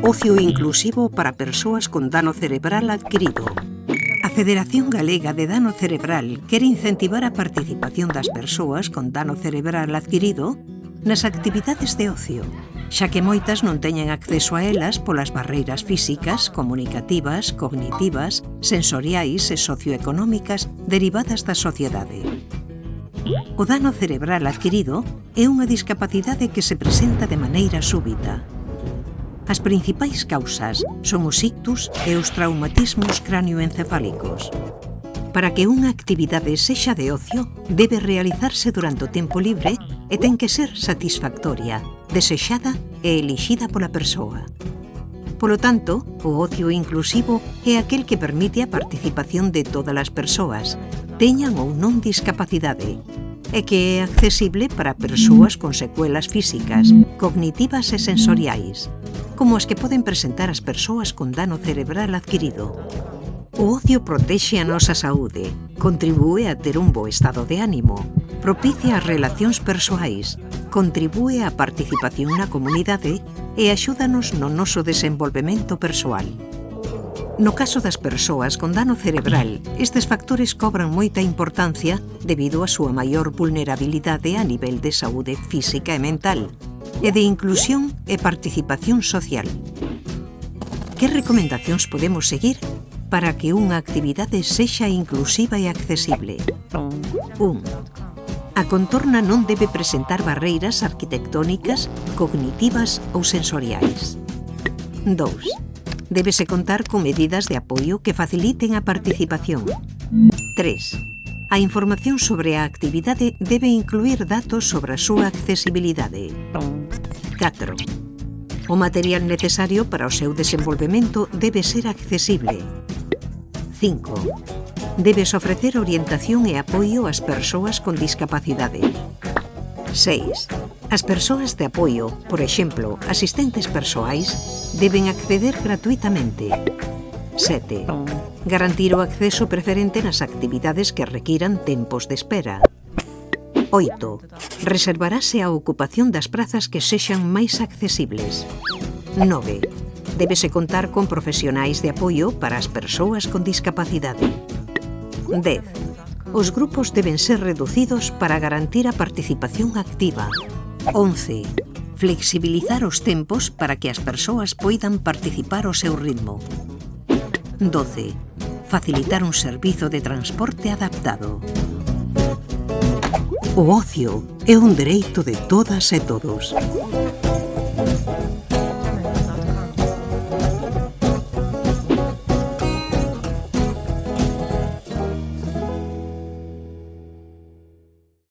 Ocio inclusivo para persoas con dano cerebral adquirido. A Federación Galega de Dano Cerebral quere incentivar a participación das persoas con dano cerebral adquirido nas actividades de ocio, xa que moitas non teñen acceso a elas polas barreiras físicas, comunicativas, cognitivas, sensoriais e socioeconómicas derivadas da sociedade. O dano cerebral adquirido é unha discapacidade que se presenta de maneira súbita. As principais causas son os ictus e os traumatismos cranioencefálicos. Para que unha actividade sexa de ocio, debe realizarse durante o tempo libre e ten que ser satisfactoria, desexada e elixida pola persoa. Polo tanto, o ocio inclusivo é aquel que permite a participación de todas as persoas, teñan ou non discapacidade, e que é accesible para persoas con secuelas físicas, cognitivas e sensoriais, como as que poden presentar as persoas con dano cerebral adquirido. O ocio protexe a nosa saúde, contribúe a ter un bo estado de ánimo, propicia as relacións persoais, contribúe á participación na comunidade e axúdanos no noso desenvolvemento persoal. No caso das persoas con dano cerebral, estes factores cobran moita importancia debido á súa maior vulnerabilidade a nivel de saúde física e mental, e de inclusión e participación social. Que recomendacións podemos seguir para que unha actividade sexa inclusiva e accesible? 1. A contorna non debe presentar barreiras arquitectónicas, cognitivas ou sensoriais. 2. Débese contar con medidas de apoio que faciliten a participación. 3. A información sobre a actividade debe incluir datos sobre a súa accesibilidade. 4. O material necesario para o seu desenvolvemento debe ser accesible. 5. Debes ofrecer orientación e apoio ás persoas con discapacidade. 6. As persoas de apoio, por exemplo, asistentes persoais, deben acceder gratuitamente. 7. Garantir o acceso preferente nas actividades que requiran tempos de espera. 8. Reservarase a ocupación das prazas que sexan máis accesibles. 9. Débese contar con profesionais de apoio para as persoas con discapacidade. 10. Os grupos deben ser reducidos para garantir a participación activa. 11. Flexibilizar os tempos para que as persoas poidan participar ao seu ritmo. 12. Facilitar un servizo de transporte adaptado. O ocio é un dereito de todas e todos.